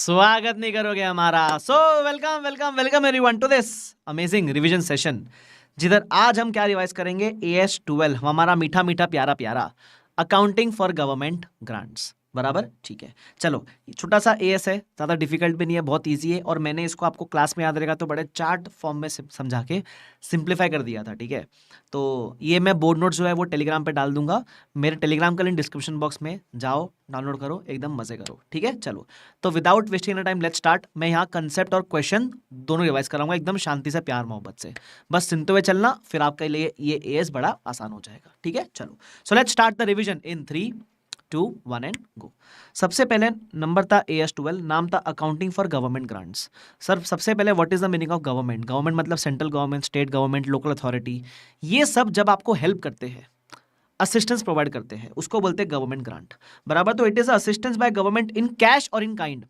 स्वागत नहीं करोगे हमारा। So welcome welcome welcome everyone to this amazing revision session, जिधर आज हम क्या रिवाइज करेंगे, AS12 हमारा मीठा मीठा प्यारा प्यारा अकाउंटिंग फॉर गवर्नमेंट ग्रांट्स। बराबर, ठीक है। चलो, छोटा सा AS है, ज़्यादा डिफिकल्ट भी नहीं है, बहुत इजी है। और मैंने इसको आपको क्लास में याद रहेगा तो बड़े चार्ट फॉर्म में समझा के सिंप्लीफाई कर दिया था, ठीक है। तो ये मैं बोर्ड नोट्स जो है वो टेलीग्राम पे डाल दूंगा। मेरे टेलीग्राम का लिंक डिस्क्रिप्शन बॉक्स में, जाओ डाउनलोड करो, एकदम मजे करो, ठीक है। चलो, तो without wasting time let's start. मैं यहाँ कंसेप्ट और क्वेश्चन दोनों रिवाइज कराऊंगा एकदम शांति से, प्यार मोहब्बत से। बस सुनते हुए चलना, फिर आपके लिए ये AS बड़ा आसान हो जाएगा, ठीक है। चलो, so let's start the revision in 3, 2, 1 and go. सबसे पहले नंबर था AS12, नाम था accounting for government grants. Sir, सबसे पहले what is the meaning of government? Government मतलब central government, state government, local authority. ये सब जब आपको हेल्प करते हैं, असिस्टेंस प्रोवाइड करते हैं, उसको बोलते हैं गवर्नमेंट ग्रांट। बराबर, तो it is assistance by government in cash और इन काइंड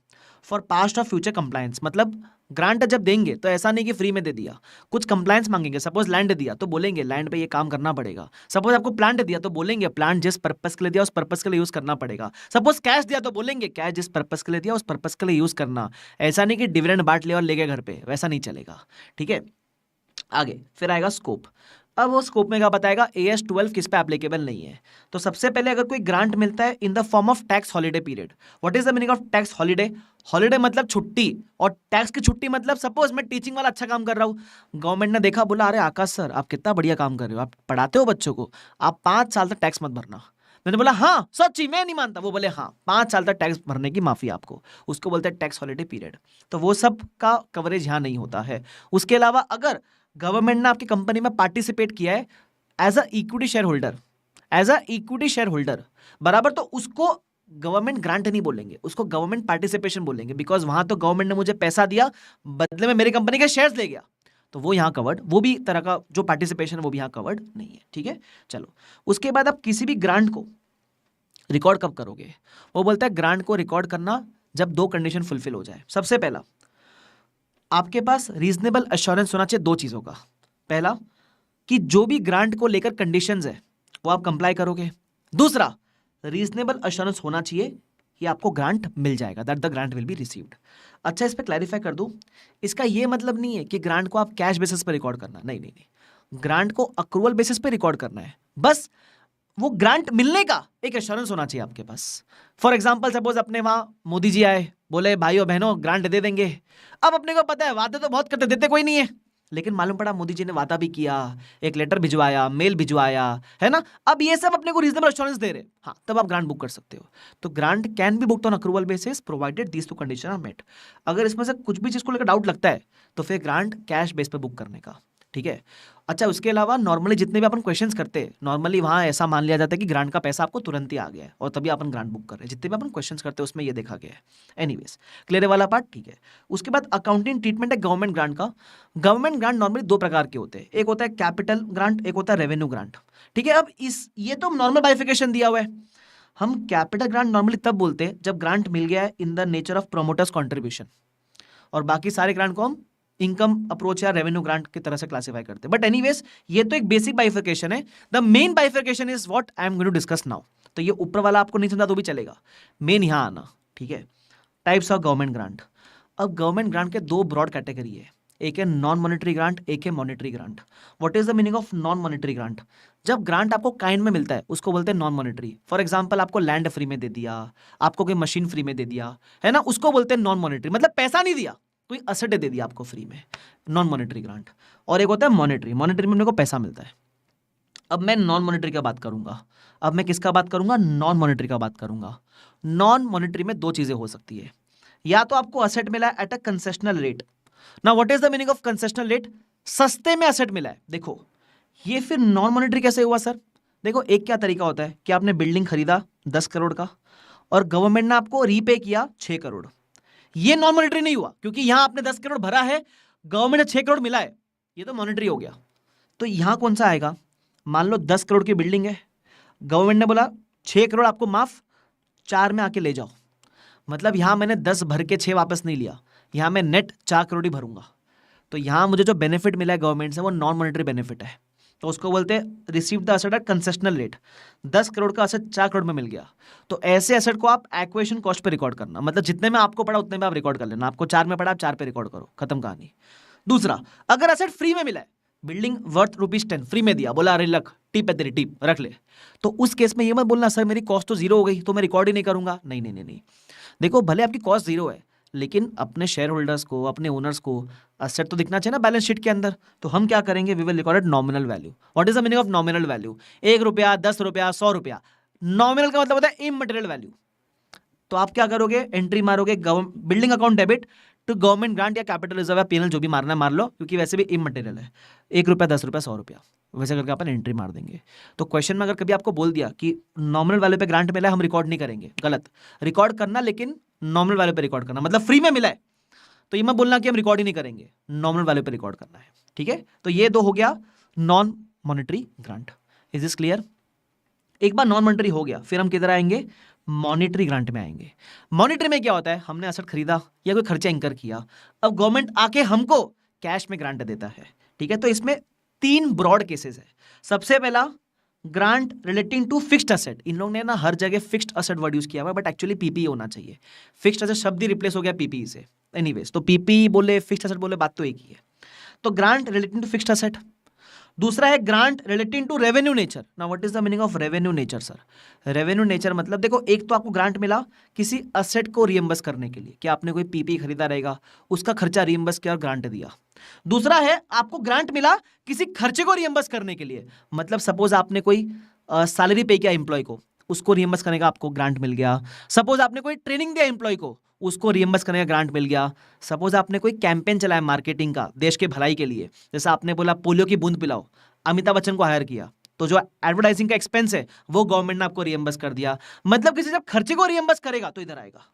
फॉर पास्ट और फ्यूचर कंप्लायंस। मतलब ग्रांट जब देंगे तो ऐसा नहीं कि फ्री में दे दिया, कुछ कंप्लायंस मांगेंगे। सपोज लैंड दिया तो बोलेंगे लैंड पे ये काम करना पड़ेगा। सपोज आपको प्लांट दिया तो बोलेंगे प्लांट जिस पर्पस के लिए दिया उस पर्पस के लिए यूज करना पड़ेगा। सपोज कैश दिया तो बोलेंगे कैश जिस पर्पस के लिए दिया उस पर्पस के लिए यूज करना। ऐसा नहीं कि डिविडेंड बांट लिया और ले गए घर पे, वैसा नहीं चलेगा, ठीक है। आगे फिर आएगा स्कोप। अब वो स्कोप में क्या बताएगा, AS12 किस पे एप्लीकेबल नहीं है। तो सबसे पहले अगर कोई ग्रांट मिलता है in the form of tax holiday period. What is the meaning of tax holiday? Holiday मतलब छुट्टी, और टैक्स की छुट्टी मतलब सपोज मैं टीचिंग वाला अच्छा काम कर रहा हूँ, गवर्नमेंट ने देखा, बोला अरे आकाश सर आप कितना बढ़िया काम कर रहे हो, आप पढ़ाते हो बच्चों को, आप 5 साल तक टैक्स मत भरना। मैंने बोला हाँ सच्ची, मैं नहीं मानता। वो बोले हाँ 5 साल तक टैक्स भरने की माफी आपको, उसको बोलते हैं टैक्स हॉलिडे पीरियड। तो वो सब का कवरेज यहाँ नहीं होता है। उसके अलावा अगर गवर्नमेंट ने आपकी कंपनी में पार्टिसिपेट किया है as a equity share holder, as a equity share holder, बराबर, तो उसको गवर्नमेंट ग्रांट नहीं बोलेंगे, उसको गवर्नमेंट पार्टिसिपेशन बोलेंगे। बिकॉज वहां तो गवर्नमेंट ने मुझे पैसा दिया, बदले में मेरी कंपनी के शेयर्स ले गया, तो वो यहां कवर्ड, वो भी तरह का जो पार्टिसिपेशन है वो भी यहां कवर्ड नहीं है, ठीक है। चलो, उसके बाद आप किसी भी ग्रांट को रिकॉर्ड कब करोगे? वो बोलता है ग्रांट को रिकॉर्ड करना जब 2 कंडीशन फुलफिल हो जाए। सबसे पहला, आपके पास रीजनेबल एश्योरेंस होना चाहिए 2 चीजों का। पहला, कि जो भी ग्रांट को लेकर कंडीशंस है वो आप कंप्लाई करोगे। दूसरा, रीजनेबल एश्योरेंस होना चाहिए कि आपको ग्रांट मिल जाएगा, that the grant will be received. अच्छा, इस पे क्लैरिफाई कर दूं, इसका ये मतलब नहीं है कि ग्रांट को आप कैश बेसिस पे रिकॉर्ड करना, नहीं नहीं नहीं, ग्रांट को अक्रूवल बेसिस पे रिकॉर्ड करना है। बस वो ग्रांट मिलने का एक एश्योरेंस होना चाहिए आपके पास। फॉर एग्जाम्पल, सपोज अपने वहां मोदी जी आए, बोले भाइयों बहनों ग्रांट दे देंगे। अब अपने को पता है वादे तो बहुत करते, देते कोई नहीं है, लेकिन मालूम पड़ा मोदी जी ने वादा भी किया, एक लेटर भिजवाया, मेल भिजवाया, है ना। अब ये सब अपने को रीजनेबल एश्योरेंस दे रहे, हाँ, तब आप ग्रांट बुक कर सकते हो। तो grant can be booked on accrual basis provided these 2 condition are met. अगर इसमें से कुछ भी चीज को लेकर डाउट लगता है तो फिर ग्रांट कैश बेस पे बुक करने का, ठीक है। अच्छा, उसके अलावा नॉर्मली जितने भी अपन क्वेश्चंस करते हैं, नॉर्मली वहाँ ऐसा मान लिया जाता है कि ग्रांट का पैसा आपको तुरंत ही आ गया है और तभी अपन ग्रांट बुक कर रहे हैं। जितने भी अपन क्वेश्चंस करते हैं उसमें ये देखा गया है। एनीवेज, क्लियर वाला पार्ट, ठीक है। उसके बाद अकाउंटिंग ट्रीटमेंट है गवर्नमेंट ग्रांट का। गवर्नमेंट ग्रांट नॉर्मली 2 प्रकार के होते हैं, एक होता है कैपिटल ग्रांट, एक होता है रेवेन्यू ग्रांट, ठीक है। अब ये तो नॉर्मल बाइफिकेशन दिया हुआ है। हम कैपिटल ग्रांट नॉर्मली तब बोलते हैं जब ग्रांट मिल गया है इन the nature of promoters contribution, और बाकी सारे ग्रांट को हम इनकम अप्रोच या रेवेन्यू ग्रांट की तरह से क्लासिफाई करते हैं। बट एनीवेज, ये तो एक बेसिक बाइफिकेशन है। The main bifurcation is what I am going to discuss now. तो ये ऊपर वाला आपको नहीं समझा तो भी चलेगा, मेन यहां आना, ठीक है। Types of government grant. अब गवर्नमेंट ग्रांट के 2 ब्रॉड कैटेगरी है, एक है नॉन मॉनेटरी ग्रांट, एक है monetary grant. What is the meaning of non monetary grant? जब ग्रांट आपको काइंड में मिलता है उसको बोलते हैं नॉन मॉनेटरी। फॉर एग्जांपल, आपको लैंड फ्री में दे दिया, आपको कोई मशीन फ्री में दे दिया, है ना, उसको बोलते हैं नॉन मॉनेटरी, मतलब पैसा नहीं दिया, कोई असेट दे दिया आपको फ्री में, नॉन मॉनेटरी ग्रांट। और एक होता है मॉनेटरी, मॉनेटरी में मेरे को पैसा मिलता है। अब मैं नॉन मॉनेटरी का बात करूंगा, अब मैं किसका बात करूंगा, नॉन मॉनेटरी का बात करूंगा। नॉन मॉनेटरी में 2 चीजें हो सकती है, या तो आपको असेट मिला है at a concessional rate. Now what is the meaning of concessional rate? सस्ते में असेट मिला है। देखो, ये फिर नॉन मॉनेटरी कैसे हुआ सर? देखो, एक क्या तरीका होता है कि आपने बिल्डिंग खरीदा 10 करोड़ का और गवर्नमेंट ने आपको रीपे किया 6 करोड़, ये नॉन मॉनेटरी नहीं हुआ, क्योंकि यहां आपने 10 करोड़ भरा है, गवर्नमेंट ने 6 करोड़ मिला है, ये तो मॉनेटरी हो गया। तो यहां कौन सा आएगा? मान लो 10 करोड़ की बिल्डिंग है, गवर्नमेंट ने बोला 6 करोड़ आपको माफ, 4 में आके ले जाओ। मतलब यहां मैंने 10 भर के 6 वापस नहीं लिया, यहां मैं नेट 4 करोड़ ही भरूंगा। तो यहां मुझे जो बेनिफिट मिला है गवर्नमेंट से वो नॉन मॉनेटरी बेनिफिट है। तो उसको बोलते हैं receive the asset at concessional rate. 10 crore का असेट 4 करोड़ में मिल गया, तो ऐसे असेट को आप एक्विजिशन कॉस्ट पे रिकॉर्ड करना, मतलब जितने में आपको पड़ा उतने में आप रिकॉर्ड कर लेना। आपको 4 में पड़ा, आप 4 पे रिकॉर्ड करो, खत्म कहानी। दूसरा, अगर असेट फ्री में मिला है, बिल्डिंग वर्थ ₹10 फ्री में दिया, बोला अरे लख टिप है तेरी, टिप रख ले, तो उस केस में ये मत बोलना सर मेरी कॉस्ट तो जीरो हो गई तो मैं रिकॉर्ड ही नहीं करूंगा। नहीं नहीं नहीं नहीं, देखो भले आपकी कॉस्ट जीरो है, लेकिन अपने शेयर होल्डर्स को, अपने ओनर्स को असेट तो दिखना चाहिए ना बैलेंस शीट के अंदर। तो हम क्या करेंगे, we will record nominal value. What is the meaning of nominal value? 1 रुपया, 10 रुपया, 100 रुपया। नॉमिनल का मतलब होता है इमटेरियल वैल्यू। तो आप क्या करोगे, एंट्री मारोगे building account debit to government grant या कैपिटल रिजर्व या पीएनएल, जो भी मारना है मार लो, क्योंकि वैसे भी इमटेरियल है। 1 रुपया, 10 रुपया, 100 रुपया, वैसे करके अपन एंट्री मार देंगे। तो क्वेश्चन में अगर कभी आपको बोल दिया कि नॉमिनल वैल्यू पे ग्रांट मिला है, हम रिकॉर्ड नहीं करेंगे, गलत। रिकॉर्ड करना, लेकिन नॉमिनल वैल्यू पे रिकॉर्ड करना, मतलब फ्री में मिला है तो ये मत बोलना कि हम रिकॉर्ड ही नहीं करेंगे, नॉमिनल वैल्यू पे रिकॉर्ड करना है। ठीक है, तो ये 2 हो गया non monetary grant. Is this clear? एक बार नॉन मॉनिटरी हो गया, फिर हम किधर आएंगे, मॉनिटरी ग्रांट में आएंगे। मॉनिटरी में क्या होता है, हमने असेट खरीदा या कोई खर्चा इंकर किया, अब गवर्नमेंट आके हमको कैश में ग्रांट देता है। ठीक है, तो इसमें 3 ब्रॉड केसेस है। सबसे पहला, grant relating to fixed asset. इन लोगों ने ना हर जगह फिक्स्ड असेट वर्ड यूज किया हुआ है, बट एक्चुअली पीपीई होना चाहिए। फिक्स्ड असेट शब्द ही रिप्लेस हो गया पीपीई से। एनीवेज, तो पीपीई बोले, फिक्स्ड असेट बोले, बात तो एक ही है। तो grant relating to fixed asset. दूसरा है grant relating to revenue nature. Now what is the meaning of revenue nature sir? Revenue nature मतलब देखो, एक तो आपको ग्रांट मिला किसी असेट को रियम्बर्स करने के लिए, कि आपने कोई पीपी खरीदा रहेगा, उसका खर्चा रियम्बर्स किया और ग्रांट दिया। दूसरा है आपको ग्रांट मिला किसी खर्चे को रियम्बर्स करने के लिए, मतलब सपोज आपने कोई सैलरी पे किया एम्प्लॉय को, उसको रियम्बर्स करने का आपको ग्रांट मिल गया। सपोज आपने कोई ट्रेनिंग दिया एम्प्लॉय को, उसको रियम्बर्स करने का ग्रांट मिल गया। सपोज आपने कोई कैंपेन चलाया मार्केटिंग का देश के भलाई के लिए, जैसे आपने बोला पोलियो की बूंद पिलाओ, अमिताभ बच्चन को हायर किया, तो जो एडवर्टाइजिंग का एक्सपेंस है वो गवर्नमेंट ने आपको रियम्बर्स कर दिया। मतलब किसी जब खर्चे को रियम्बर्स करेगा तो इधर आएगा।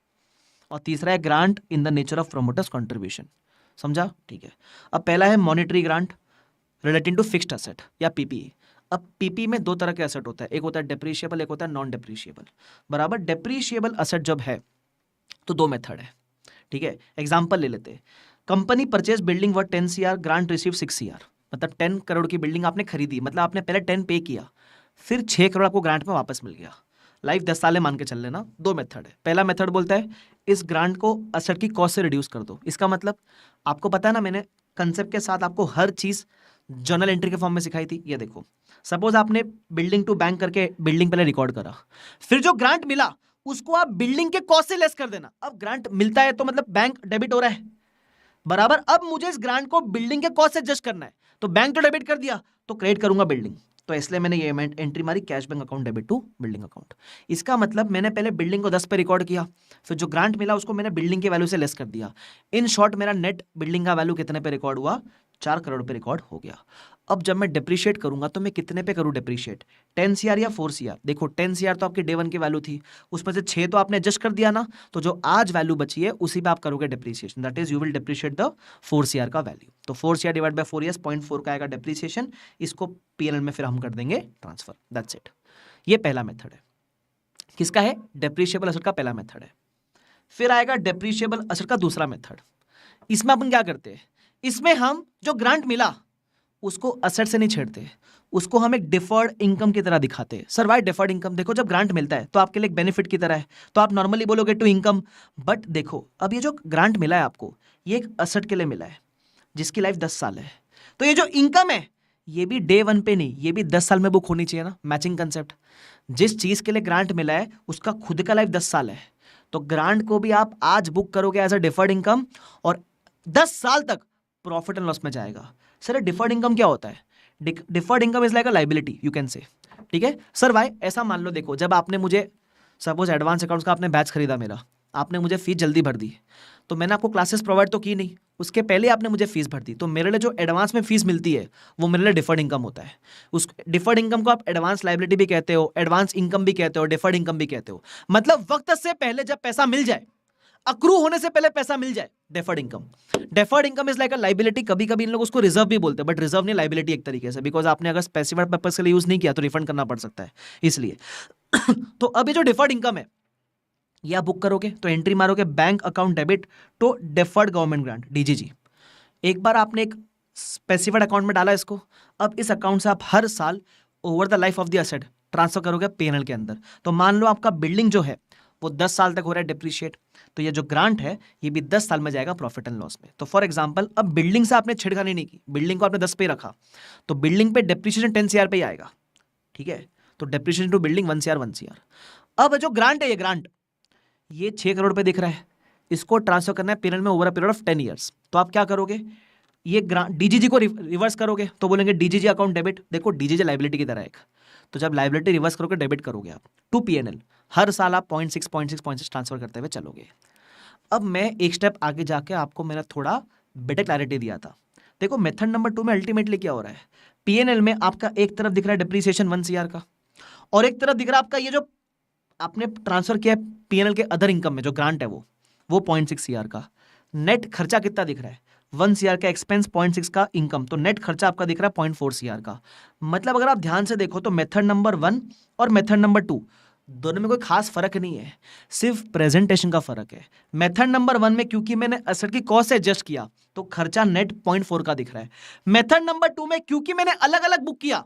और तीसरा है grant in the nature of promoters contribution. समझा? ठीक है। अब पहला है monetary grant relating to fixed asset या पीपीई। अब पीपी में 2 तरह के असेट होता है, एक होता है डेप्रीशिएबल, एक होता है नॉन डेप्रीशिएबल। बराबर, डेप्रीशिएबल असेट जब है तो 2 मेथड है। ठीक है, एग्जांपल ले लेते हैं। Company purchase building worth 10 CR, grant receive 6 CR। मतलब 10 करोड़ की बिल्डिंग आपने खरीदी, मतलब आपने पहले 10 पे किया, फिर 6 करोड़ आपको ग्रांट में वापस मिल गया। लाइफ 10 साल मान के चल लेना। 2 मेथड है। पहला मेथड बोलता है इस ग्रांट को असेट की कॉस्ट से रिड्यूस कर दो। इसका मतलब आपको पता है ना, मैंने कंसेप्ट के साथ आपको हर चीज जर्नल एंट्री के फॉर्म में सिखाई थी। ये देखो, सपोज आपने बिल्डिंग टू बैंक करके बिल्डिंग पहले रिकॉर्ड करा, फिर जो ग्रांट मिला उसको आप बिल्डिंग के कॉस्ट से लेस कर देना। अब ग्रांट मिलता है तो मतलब बैंक डेबिट हो रहा है, बराबर। अब मुझे इस ग्रांट को बिल्डिंग के कॉस्ट से एडजस्ट करना है, तो बैंक तो डेबिट कर दिया, तो क्रेडिट करूंगा बिल्डिंग। तो इसलिए मैंने ये एंट्री मारी, cash bank account debit to building account. इसका मतलब मैंने पहले बिल्डिंग को 10 पे रिकॉर्ड किया, फिर जो ग्रांट मिला उसको मैंने बिल्डिंग के वैल्यू से लेस कर दिया। इन शॉर्ट मेरा नेट बिल्डिंग का वैल्यू कितने पे रिकॉर्ड हुआ, 4 करोड़ पे रिकॉर्ड हो गया। अब जब मैं डिप्रिशिएट करूंगा तो मैं कितने पे करूं डिप्रिशिएट, 10 CR या 4 CR? देखो 10 CR तो आपकी डे 1 की वैल्यू थी, उसमें से 6 तो आपने एडजस्ट कर दिया ना, तो जो आज वैल्यू बची है उसी पे आप करोगे depreciation. That is you will depreciate the 4 CR का वैल्यू। तो 4 CR डिवाइड बाय 4 इयर्स 0.4 का आएगा डिप्रिसिएशन। इसको पीएनएल में फिर हम कर देंगे ट्रांसफर। That's it. ये पहला मेथड है। किसका है? डेप्रिशिएबल असेट का पहला मेथड है। फिर आएगा डेप्रिशिएबल असेट का दूसरा मेथड। इसमें अपन क्या करते हैं, इसमें हम जो ग्रांट मिला उसको असेट से नहीं छेड़ते, उसको हम एक डिफर्ड इनकम की तरह दिखाते हैं। Sir why deferred income? देखो जब ग्रांट मिलता है तो आपके लिए एक बेनिफिट की तरह है, तो आप नॉर्मली बोलोगे टू इनकम, बट देखो अब ये जो ग्रांट मिला है आपको, ये एक असेट के लिए मिला है जिसकी लाइफ 10 साल है। तो ये जो इनकम है ये भी डे 1 पे नहीं, ये भी 10 साल में बुक होनी चाहिए ना, मैचिंग कंसेप्ट। जिस चीज के लिए ग्रांट मिला है उसका खुद का लाइफ 10 साल है, तो ग्रांट को भी आप आज बुक करोगे एज अ डिफर्ड इनकम और 10 साल तक प्रॉफिट एंड लॉस में जाएगा। सर डिफर्ड इनकम क्या होता है? Deferred income is like a liability you can say. ठीक है सर भाई, ऐसा मान लो, देखो जब आपने मुझे सपोज एडवांस अकाउंट्स का आपने बैच खरीदा मेरा, आपने मुझे फीस जल्दी भर दी, तो मैंने आपको क्लासेस प्रोवाइड तो की नहीं, उसके पहले आपने मुझे फीस भर दी, तो मेरे लिए जो एडवांस में फीस मिलती है वो मेरे लिए डिफर्ड इनकम होता है। उस डिफर्ड इनकम को आप एडवांस लाइबिलिटी भी कहते हो, एडवांस इनकम भी कहते हो, डिफर्ड इनकम भी कहते हो। मतलब वक्त से पहले जब पैसा मिल जाए, अक्रू होने से पहले पैसा मिल जाए, deferred income. Deferred income is like a liability. कभी कभी इन लोग उसको रिजर्व भी बोलते हैं, बट रिजर्व नहीं, लाइबिलिटी एक तरीके से, बिकॉज आपने अगर स्पेसिफाइड पर्पस के लिए यूज नहीं किया तो रिफंड करना पड़ सकता है, इसलिए। तो अब ये जो डिफर्ड इनकम है ये आप बुक करोगे, तो एंट्री मारोगे bank account debit to deferred government grant, DGG. एक बार आपने एक स्पेसिफाइड अकाउंट में डाला इसको। अब इस अकाउंट से आप हर साल over the life of the asset transfer करोगे पीएनएल के अंदर। तो मान लो आपका बिल्डिंग जो है वो 10 साल तक हो रहा है डिप्रिशिएट, तो ये जो ग्रांट है ये भी 10 साल में जाएगा प्रॉफिट एंड लॉस में। तो फॉर एग्जांपल अब बिल्डिंग से आपने छेड़खानी नहीं की, बिल्डिंग को आपने 10 पे रखा, तो बिल्डिंग पे डेप्रिसिएशन 10 CR पे ही आएगा, ठीक है। तो depreciation to building 1 CR 1 CR। अब जो ग्रांट है ये ग्रांट ये 6 करोड़ पे दिख रहा है, इसको ट्रांसफर करना है पीरियड में over a period of 10 years. तो आप क्या करोगे, ये ग्रांट डीजीजी को रिवर्स करोगे, तो बोलेंगे डीजीजी अकाउंट डेबिट। देखो डीजीजी लाइबिलिटी की तरह एक, तो जब लाइबिलिटी रिवर्स करोगे डेबिट करोगे आप टू पीएनएल। हर साल आप 0.6 ट्रांसफर करते हुए चलोगे। अब मैं एक स्टेप आगे जाके आपको मैंने थोड़ा बेटर क्लैरिटी दिया था। देखो मेथड नंबर 2 में अल्टीमेटली क्या हो रहा है, पीएनएल में आपका एक तरफ दिख रहा है डिप्रिसिएशन 1 CR का, और एक तरफ दिख रहा है आपका ये जो आपने ट्रांसफर किया है पीएनएल के अदर इनकम में जो ग्रांट है वो 0.6 CR का। नेट खर्चा कितना दिख रहा है, 1 CR का एक्सपेंस, 0.6 का इनकम, तो नेट खर्चा आपका दिख रहा है 0.4 CR का। मतलब अगर आप ध्यान से देखो तो मेथड नंबर 1 और मेथड नंबर 2 दोनों में कोई खास फर्क नहीं है, सिर्फ प्रेजेंटेशन का फर्क है। मेथड नंबर 1 में क्योंकि मैंने असेट की कॉस्ट से एडजस्ट किया तो खर्चा नेट 0.4 का दिख रहा है। मेथड नंबर 2 में क्योंकि मैंने अलग अलग बुक किया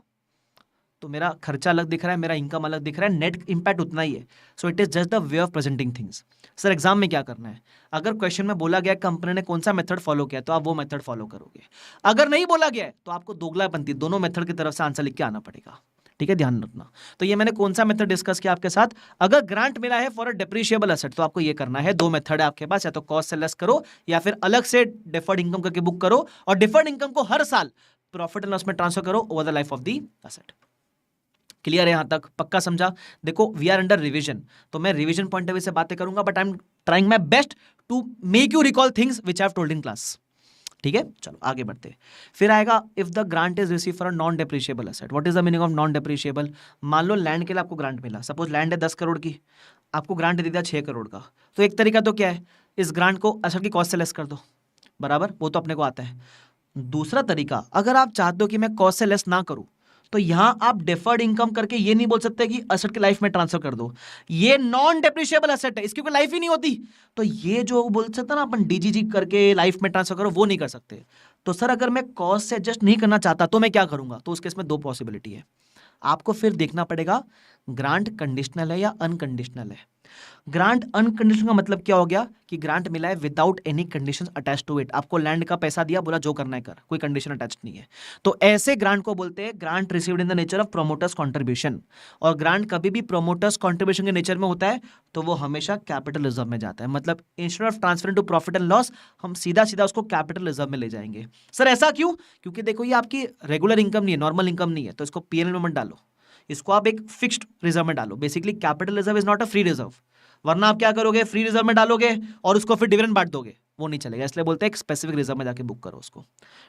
तो मेरा खर्चा अलग दिख रहा है, मेरा इनकम अलग दिख रहा है, नेट इंपैक्ट उतना ही है। So it is just the way of presenting things. Sir exam में क्या करना है, अगर क्वेश्चन में बोला गया कंपनी ने कौन सा मेथड फॉलो किया तो आप वो मेथड फॉलो करोगे, अगर नहीं बोला गया है तो आपको दोगलापंती दोनों मेथड की तरफ से आंसर लिख के आना पड़ेगा, ठीक है, ध्यान रखना। तो ये मैंने कौन सा मेथड डिस्कस किया आपके साथ, अगर ग्रांट मिला है फॉर अ डेप्रिशिएबल एसेट तो आपको ये करना है, दो मेथड है आपके पास, या तो कॉस्ट से लेस करो या फिर अलग से डिफर्ड इनकम करके बुक करो, और डिफर्ड इनकम को हर साल प्रॉफिट एंड लॉस में ट्रांसफर करो over the life of the asset. Clear है यहां तक, पक्का समझा। देखो वी आर अंडर रिवीजन, तो मैं रिवीजन पॉइंट ऑफ व्यू से बातें करूंगा, but I am trying my best to make you recall things which I have told in class, ठीक है। चलो आगे बढ़ते हैं। फिर आएगा if the grant is receive for a non depreciable asset. What is the meaning of non depreciable. मान लो लैंड के लिए आपको ग्रांट मिला, सपोज लैंड है 10 करोड़ की, आपको ग्रांट दे दिया 6 करोड़ का, तो एक तरीका तो क्या है, इस ग्रांट को एसेट की कॉस्ट से लेस कर दो, बराबर, वो तो अपने को आता है। दूसरा तरीका, अगर आप चाहते हो कि मैं कॉस्ट से लेस ना करूं तो यहां आप डिफर्ड इनकम करके ये नहीं बोल सकते कि एसेट की लाइफ में ट्रांसफर कर दो, ये नॉन डेप्रिशिएबल एसेट है, इसकी कोई लाइफ ही नहीं होती, तो ये जो बोल सकते ना अपन डीजीजी करके लाइफ में ट्रांसफर करो, वो नहीं कर सकते। तो सर अगर मैं कॉस्ट से एडजस्ट नहीं करना चाहता तो मैं क्या करूंगा, तो उस केस में दो पॉसिबिलिटी है, आपको फिर देखना पड़ेगा ग्रांट कंडीशनल है या अनकंडीशनल है। ग्रांट अनकंडीशनल का मतलब क्या हो गया कि ग्रांट मिला है without any conditions attach to it, आपको लैंड का पैसा दिया, बोला जो करना है कर, कोई कंडीशन अटैच नहीं है, तो ऐसे ग्रांट को बोलते हैं grant received in the nature of promoters contribution. और ग्रांट कभी भी प्रोमोटर्स कंट्रीब्यूशन के नेचर में होता है तो वो हमेशा कैपिटल रिजर्व में जाता है, मतलब instead of transferring to profit and loss हम सीधा सीधा उसको कैपिटल रिजर्व में ले जाएंगे। सर ऐसा क्यों, क्योंकि देखो ये आपकी रेगुलर इनकम नहीं है, नॉर्मल इनकम नहीं है, तो इसको पीएनएल में मत डालो, इसको आप एक फिक्स्ड रिजर्व में डालो। Basically capital reserve is not a free reserve, वरना आप क्या करोगे, फ्री रिजर्व में डालोगे और उसको फिर डिविडेंड बांट दोगे, वो नहीं चलेगा, इसलिए बोलते हैं एक स्पेसिफिक रिजर्व में जाके बुक करो उसको,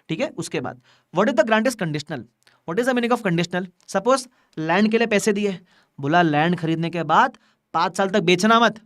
ठीक है। उसके बाद what is the grant is conditional. What is the meaning of conditional, suppose land के लिए पैसे दिए, बोला लैंड खरीदने के बाद 5 साल तक बेचना मत,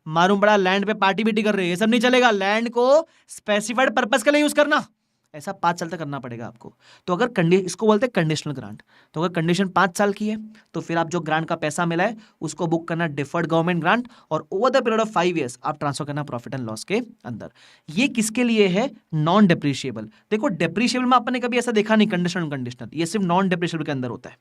मालूम पड़ा लैंड पे पार्टी बीटी कर रहे हैं, ये सब नहीं चलेगा, लैंड को स्पेसिफाइड पर्पस के लिए यूज करना, ऐसा 5 साल तक करना पड़ेगा आपको। तो अगर इसको बोलते हैं कंडीशनल ग्रांट, तो अगर कंडीशन 5 साल की है तो फिर आप जो ग्रांट का पैसा मिला है उसको बुक करना डिफर्ड गवर्नमेंट ग्रांट, और over the period of 5 years आप ट्रांसफर करना प्रॉफिट एंड लॉस के अंदर। ये किसके लिए है, नॉन डेप्रिशिएबल। देखो डेप्रिशिएबल में आपने कभी ऐसा देखा नहीं कंडीशनल कंडीशनल, ये सिर्फ नॉन डेप्रिशिएबल के अंदर होता है,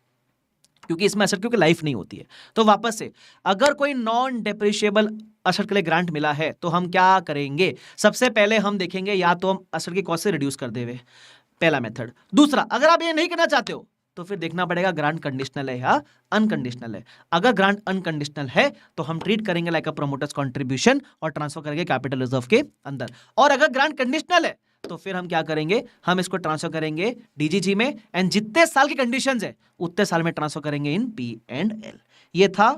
क्योंकि इसमें एसेट क्योंकि लाइफ नहीं होती है। तो वापस से अगर कोई नॉन डेप्रिशिएबल एसेट के लिए ग्रांट मिला है तो हम क्या करेंगे, सबसे पहले हम देखेंगे या तो हम एसेट की कॉस्ट से रिड्यूस कर देवे, पहला मेथड। दूसरा, अगर आप ये नहीं करना चाहते हो तो फिर देखना पड़ेगा ग्रांट कंडीशनल है या अनकंडीशनल है। अगर ग्रांट अनकंडीशनल है तो हम ट्रीट करेंगे लाइक अ प्रोमोटर्स कंट्रीब्यूशन और ट्रांसफर करेंगे कैपिटल रिजर्व के अंदर। और अगर ग्रांट कंडीशनल है तो फिर हम क्या करेंगे, हम इसको ट्रांसफर करेंगे डीजीजी में, एंड जितने साल की कंडीशंस है उतने साल में ट्रांसफर करेंगे इन P&L। ये था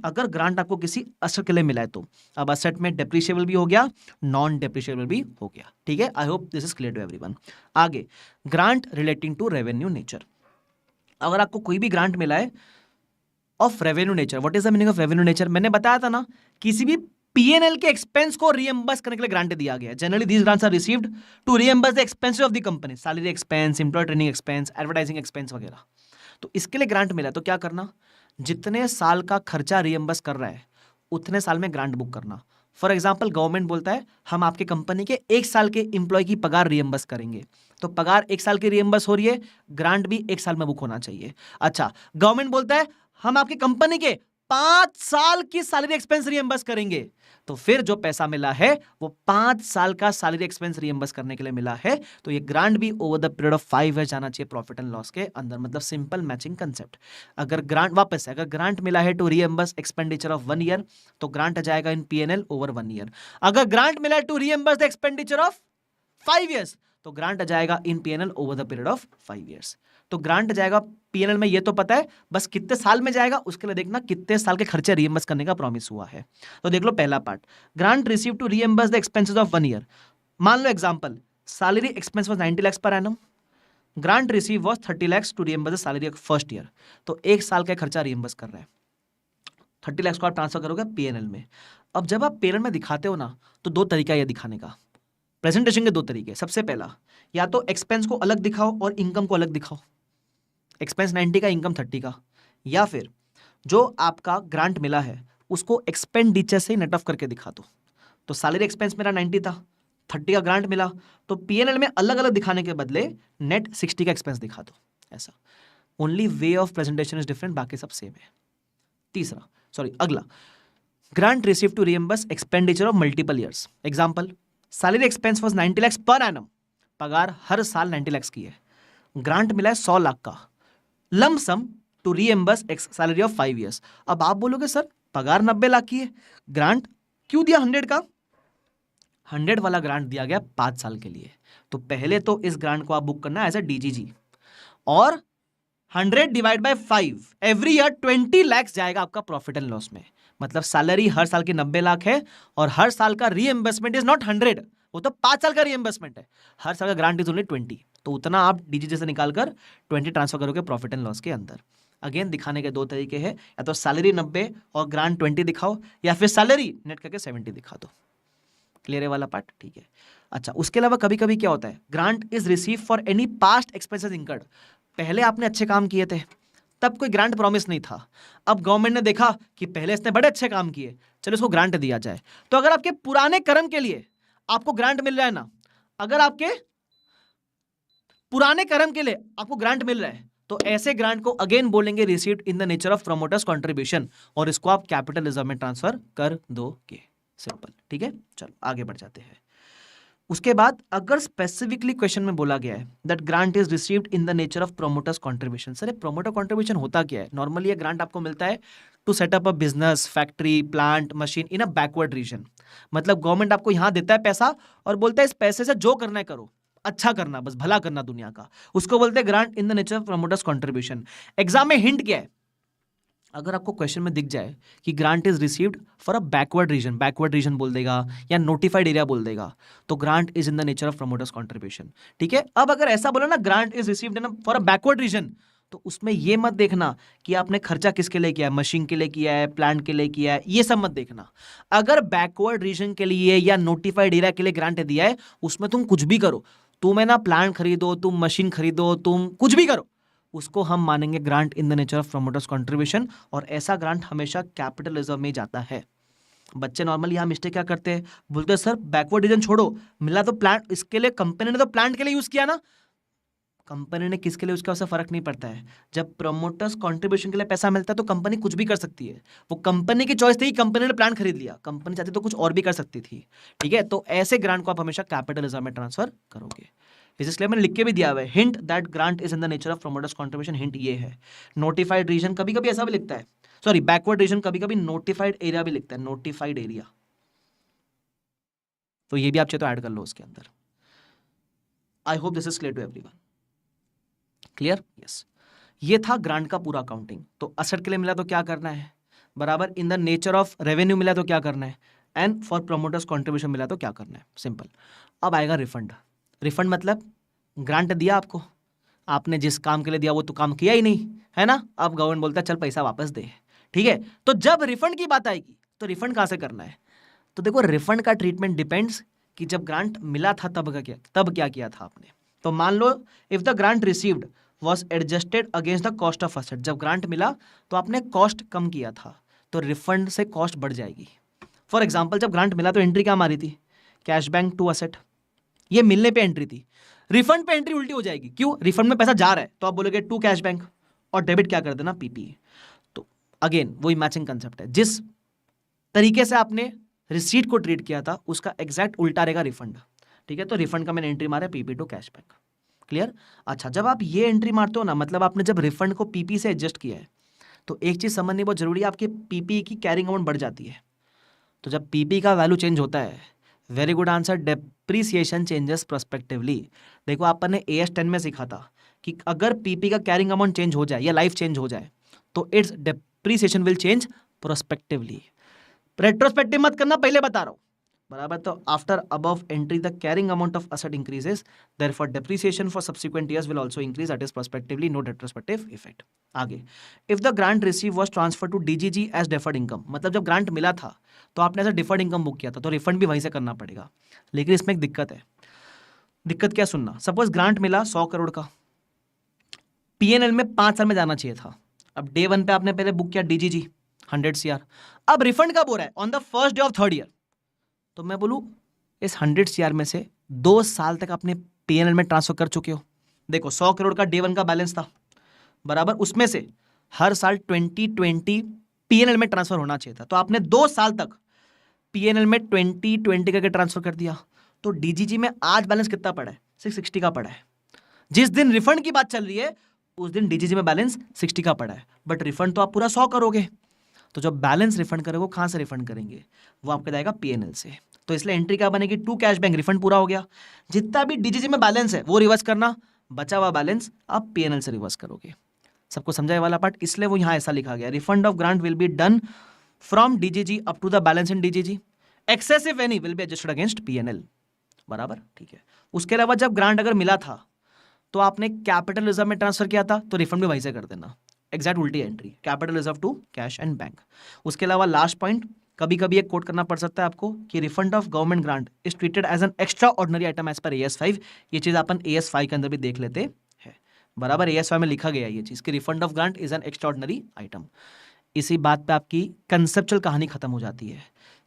अगर ग्रांट आपको किसी एसेट के लिए मिला है तो। अब एसेट में डेप्रिशिएबल भी हो गया, नॉन डेप्रिशिएबल भी हो गया, ठीक है। I hope this is clear to everyone. आगे grant relating to revenue nature. अगर आपको कोई भी ग्रांट मिला है of revenue nature, what is the meaning of revenue nature, मैंने बताया था ना, किसी भी पीएनएल के एक्सपेंस को रीएम्बर्स करने के लिए ग्रांट दिया गया है। Generally these grants are received to reimburse the expenses of the company, salary expense, employ training expense, advertising expense वगैरह। तो इसके लिए ग्रांट मिला तो क्या करना, जितने साल का खर्चा रीएम्बर्स कर रहा है उतने साल में ग्रांट बुक करना। फॉर एग्जाम्पल गवर्नमेंट बोलता है हम आपके कंपनी के 1 साल के एम्प्लॉय की पगार रियम्बर्स करेंगे, तो पगार 1 साल की रियम्बर्स हो रही है, ग्रांट भी 1 साल में बुक होना चाहिए। अच्छा, गवर्नमेंट बोलता है हम आपकी कंपनी के 5 साल की सैलरी एक्सपेंस रियम्बर्स करेंगे, तो फिर जो पैसा मिला है वो 5 साल का सैलरी एक्सपेंस रियम्बर्स करने के लिए मिला है, तो ये ग्रांट भी over the period of 5 years जाना चाहिए प्रॉफिट एंड लॉस के अंदर, मतलब सिंपल मैचिंग कंसेप्ट। अगर ग्रांट वापस से, अगर ग्रांट मिला है to reimburse expenditure of 1 year, तो ग्रांट आ जाएगा इन पीएनएल ओवर 1 ईयर। अगर ग्रांट मिला है to reimburse the expenditure of 5 years, तो ग्रांट आ जाएगा in PNL over the period of 5 years. तो ग्रांट जाएगा पीएनएल में, ये तो पता है, बस कितने साल में जाएगा उसके लिए देखना कितने साल के खर्चे रियम्बर्स करने का प्रॉमिस हुआ है। तो देख लो पहला part, grant receive to reimburse the expenses of 1 year. मान लो example, salary expense was 90 lakh per annum, grant receive was 30 lakh to reimburse the salary of first year, तो 1 साल का खर्चा रियम्बर्स कर रहे हैं। 30 लाख को आप ट्रांसफर करोगे पीएनएल में। अब जब आप पीएनएल में दिखाते हो ना, तो 2 तरीका है दिखाने का, प्रेजेंटेशन के 2 तरीके। सबसे पहला, या तो एक्सपेंस को अलग दिखाओ और इनकम को अलग दिखाओ, एक्सपेंस 90 का, इनकम 30 का, या फिर जो आपका ग्रांट मिला है उसको एक्सपेंडिचर से नेट ऑफ करके दिखा दो। तो सैलरी एक्सपेंस मेरा 90 था, 30 का ग्रांट मिला, तो पीएनएल में अलग अलग दिखाने के बदले नेट 60 का एक्सपेंस दिखा दो, ऐसा। Only way of presentation is different, बाकी सब सेम है। अगला, grant receive to reimburse expenditure of multiple years. Example, salary expense was 90 lakh per annum, पगार हर साल 90 लाख की है, ग्रांट मिला है 100 लाख का, lump sum to reimburse salary of 5 years. अब आप बोलोगे सर पगार 90 लाख की है, ग्रांट क्यों दिया 100 का? 100 वाला ग्रांट दिया गया 5 साल के लिए, तो पहले तो इस ग्रांट को आप बुक करना एज अ डीजीजी, और 100 divide by 5 every year 20 lakh जाएगा आपका प्रॉफिट एंड लॉस में। मतलब सैलरी हर साल की 90 लाख है, और हर साल का रीएम्बर्समेंट इज नॉट 100, वो तो 5 साल का रीएम्बर्समेंट है, हर साल का ग्रांट इज ओनली 20, तो उतना आप डीजीजी से निकालकर 20 ट्रांसफर करोगे प्रॉफिट एंड लॉस के अंदर। अगेन दिखाने के 2 तरीके हैं, या तो सैलरी 90 और ग्रांट 20 दिखाओ, या फिर सैलरी नेट करके 70 दिखा दो। क्लियर है वाला पार्ट? ठीक है। अच्छा, उसके अलावा कभी कभी क्या होता है, grant is receive for any past expenses incurred. पहले आपने अच्छे काम किए थे, तब कोई ग्रांट प्रॉमिस नहीं था, अब गवर्नमेंट ने देखा कि पहले इसने बड़े अच्छे काम किए, चलो इसको ग्रांट दिया जाए। तो अगर आपके पुराने कर्म के लिए आपको ग्रांट मिल रहा है ना, अगर आपके पुराने कर्म के लिए आपको ग्रांट मिल रहा है, तो ऐसे ग्रांट को अगेन बोलेंगे received in the nature of promoters contribution, और इसको आप कैपिटल रिजर्व में ट्रांसफर कर दोगे। सिंपल, ठीक है। चलो आगे बढ़ जाते हैं। उसके बाद अगर स्पेसिफिकली क्वेश्चन में बोला गया है that grant is received in the nature of promoters contribution, sir promoter contribution होता क्या है? नॉर्मली ये ग्रांट आपको मिलता है to set up a business, factory, plant, machine in a backward region. मतलब गवर्नमेंट आपको यहाँ देता है पैसा और बोलता है इस पैसे से जो करना है करो, अच्छा करना, बस भला करना दुनिया का, उसको बोलते हैं grant in the nature of promoters contribution. Exam में हिंट क्या है? अगर आपको क्वेश्चन में दिख जाए कि grant is received for a backward reason बोल देगा, या नोटिफाइड एरिया बोल देगा, तो grant is in the nature of promoters contribution. ठीक है। अब अगर ऐसा बोला ना grant is received for a backward reason, तो उसमें ये मत देखना कि आपने खर्चा किसके लिए किया है, मशीन के लिए किया है, प्लांट के लिए किया है, ये सब मत देखना। अगर बैकवर्ड रीजन के लिए या नोटिफाइड एरिया के लिए ग्रांट दिया है, उसमें तुम कुछ भी करो, तुम है ना प्लांट खरीदो, तुम मशीन खरीदो, तुम कुछ भी करो, उसको हम मानेंगे grant in the nature of promoters contribution, और ऐसा ग्रांट हमेशा कैपिटल रिजर्व में जाता है। बच्चे नॉर्मली यहाँ मिस्टेक क्या करते हैं, बोलते हैं सर बैकवर्ड रीजन छोड़ो, मिला तो प्लांट, इसके लिए कंपनी ने तो प्लांट के लिए यूज किया ना, कंपनी ने किसके लिए उसका उससे फर्क नहीं पड़ता है। जब प्रमोटर्स कंट्रीब्यूशन के लिए पैसा मिलता है तो कंपनी कुछ भी कर सकती है, वो कंपनी की चॉइस थी, कंपनी ने प्लांट खरीद लिया, कंपनी चाहती तो कुछ और भी कर सकती थी। ठीक है, तो ऐसे ग्रांट को आप हमेशा कैपिटल रिजर्व में ट्रांसफर करोगे। इसलिए मैंने लिख के भी दिया हुआ है, hint that grant is in the nature of promoters contribution, hint ये है। नोटिफाइड रीजन कभी कभी ऐसा भी लिखता है, सॉरी बैकवर्ड रीजन कभी कभी नोटिफाइड एरिया भी लिखता है, नोटिफाइड एरिया, तो ये भी आप चाहे तो ऐड कर लो उसके अंदर। I hope this is clear to everyone. Clear? Yes. ये था ग्रांट का पूरा अकाउंटिंग। तो असेट के लिए मिला तो क्या करना है बराबर, इन द नेचर ऑफ रेवेन्यू मिला तो क्या करना है, एंड फॉर प्रमोटर्स कंट्रीब्यूशन मिला तो क्या करना है, सिंपल। अब आएगा रिफंड। रिफंड मतलब ग्रांट दिया आपको, आपने जिस काम के लिए दिया वो तो काम किया ही नहीं है ना, अब गवर्नमेंट बोलता है चल पैसा वापस दे। ठीक है, तो जब रिफंड की बात आएगी तो रिफंड कहां से करना है, तो देखो रिफंड का ट्रीटमेंट डिपेंड्स कि जब ग्रांट मिला था तब क्या किया था आपने। तो मान लो if the grant received was adjusted against the cost of asset, जब ग्रांट मिला तो आपने कॉस्ट कम किया था, तो रिफंड से कॉस्ट बढ़ जाएगी। फॉर एग्जाम्पल जब ग्रांट मिला तो एंट्री क्या मारी थी, कैश बैंक टू असेट, ये मिलने पे एंट्री थी। रिफंड पे एंट्री उल्टी हो जाएगी, क्यों, रिफंड में पैसा जा रहा है तो आप बोलोगे टू कैश बैंक और डेबिट क्या कर देना पीपी। तो अगेन वही मैचिंग कंसेप्ट है, जिस तरीके से आपने रिसीट को ट्रीट किया था उसका एग्जैक्ट उल्टा रहेगा रिफंड। ठीक है, तो रिफंड का मैंने एंट्री मारा PP two cash bank. Clear. अच्छा, जब आप ये एंट्री मारते हो ना, मतलब आपने जब रिफंड को पीपी से एडजस्ट किया है, तो एक चीज समझनी बहुत जरूरी है, आपकी पीपी की कैरिंग अमाउंट बढ़ जाती है। तो जब पीपी का वैल्यू चेंज होता है, very good answer, depreciation changes prospectively. देखो आपने AS 10 में सीखा था कि अगर पीपी का कैरिंग अमाउंट चेंज हो जाए या लाइफ चेंज हो जाए तो its depreciation will change prospectively. Retrospective मत करना, पहले बता रहा हूं, बराबर। तो after above entry the carrying amount of asset increases, therefore depreciation for subsequent years will also increase, that is prospectively, no retrospective effect. आगे, if the grant receive was transfer to DGG as deferred income, मतलब जब grant मिला था तो आपने ऐसा deferred income book किया था तो रिफंड भी वहीं से करना पड़ेगा। लेकिन इसमें एक दिक्कत है। दिक्कत क्या, सुनना। सपोज ग्रांट मिला 100 करोड़ का, पीएनएल में 5 साल में जाना चाहिए था। अब डे 1 पे आपने पहले बुक किया डीजीजी 100 CR, अब रिफंड कब हो रहा है, on the first day of third year. तो मैं बोलूं इस 100 CR में से 2 साल तक आपने पीएनएल में ट्रांसफर कर चुके हो। देखो 100 करोड़ का डे 1 का बैलेंस था, बराबर, उसमें से हर साल 2020 पीएनएल में ट्रांसफर होना चाहिए था, तो आपने 2 साल तक पीएनएल में 2020 करके ट्रांसफर कर दिया। तो डीजीजी में आज बैलेंस कितना पड़ा है, 660 का पड़ा है। जिस दिन रिफंड की बात चल रही है उस दिन डीजीजी में बैलेंस 60 का पड़ा है, बट रिफंड तो आप पूरा 100 करोगे। तो जो बैलेंस रिफंड करोगे वो कहां से रिफंड करेंगे, वो आपका जाएगा पीएनएल से। तो इसलिए एंट्री क्या बनेगी, टू कैश बैंक, रिफंड पूरा हो गया। जितना भी डीजीजी में बैलेंस है वो रिवर्स करना, बचा हुआ बैलेंस आप पीएनएल से रिवर्स करोगे। सबको समझाए वाला पार्ट, इसलिए वो यहां ऐसा लिखा गया, refund of grant will be done from DGG up to the balance in DGG, excess if any will be adjusted against PNL, बराबर। ठीक है, उसके अलावा जब ग्रांट अगर मिला था तो आपने कैपिटल रिजर्व में ट्रांसफर किया था तो रिफंड भी वहीं से कर देना, एग्जैक्ट उल्टी entry, capital reserve to cash and bank. उसके अलावा लास्ट पॉइंट, कभी कभी एक कोट करना पड़ सकता है आपको कि refund of government grant is treated as an extraordinary item as per AS 5। ये चीज अपन AS 5 के अंदर भी देख लेते हैं, बराबर। AS 5 में लिखा गया ये चीज कि refund of grant is an extraordinary item. इसी बात पे आपकी कंसेप्चुअल कहानी खत्म हो जाती है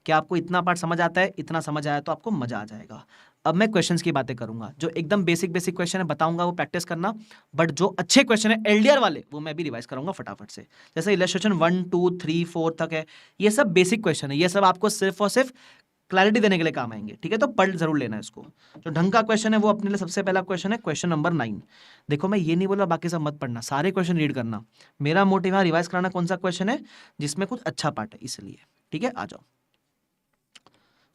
कि आपको इतना पार्ट समझ आता है, इतना समझ आया तो आपको मजा आ जाएगा। अब मैं क्वेश्चंस की बातें करूंगा, जो एकदम बेसिक क्वेश्चन है बताऊंगा, वो प्रैक्टिस करना, बट जो अच्छे क्वेश्चन है LDR वाले वो मैं भी रिवाइज करूंगा फटाफट से। जैसे इलस्ट्रेशन 1 2 3 4 तक है, ये सब बेसिक क्वेश्चन है, ये सब आपको सिर्फ और सिर्फ क्लैरिटी देने के लिए काम आएंगे। ठीक है, तो पढ़ जरूर लेना इसको। जो ढंग का क्वेश्चन है वो अपने लिए सबसे पहला क्वेश्चन है, क्वेश्चन नंबर 9। देखो मैं ये नहीं बोला बाकी सब मत पढ़ना, सारे क्वेश्चन रीड करना। मेरा मोटिव यहाँ रिवाइज कराना कौन सा क्वेश्चन है जिसमें कुछ अच्छा पार्ट है, इसलिए। ठीक है, आ जाओ।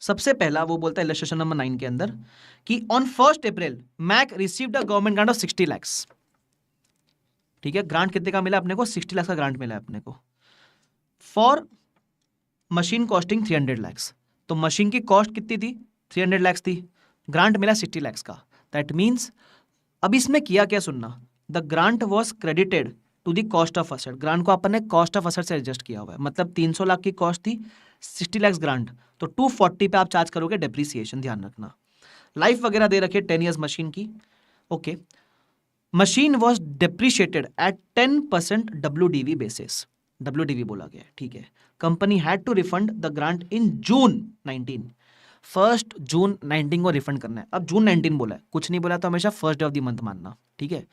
सबसे पहला वो बोलता है इलस्ट्रेशन नंबर 9 के अंदर कि on 1 April Mac received a government grant of 60 lakhs। ठीक है, ग्रांट कितने का मिला अपने को, 60 लाख का ग्रांट मिला अपने को, फॉर मशीन कॉस्टिंग 300 lakhs। तो मशीन की कॉस्ट कितनी थी, 300 lakhs थी, ग्रांट मिला 60 lakhs का। दैट मीन्स अब इसमें किया क्या, सुनना, the grant was credited to the cost of asset. Grant को अपन ने कॉस्ट ऑफ असेट से एडजस्ट किया हुआ है, मतलब 300 लाख की कॉस्ट थी, 60 lakhs ग्रांट, तो 240 पे आप चार्ज करोगे डेप्रीसिएशन, ध्यान रखना। लाइफ वगैरह दे रखे 10 years मशीन की। Okay, machine was depreciated at 10% WDV basis, WDV बोला गया, ठीक है। Company had to refund the grant in June 19, 1 June 19 को रिफंड करना है। अब जून 19 बोला है, कुछ नहीं बोला तो हमेशा first day of the month मानना। ठीक है,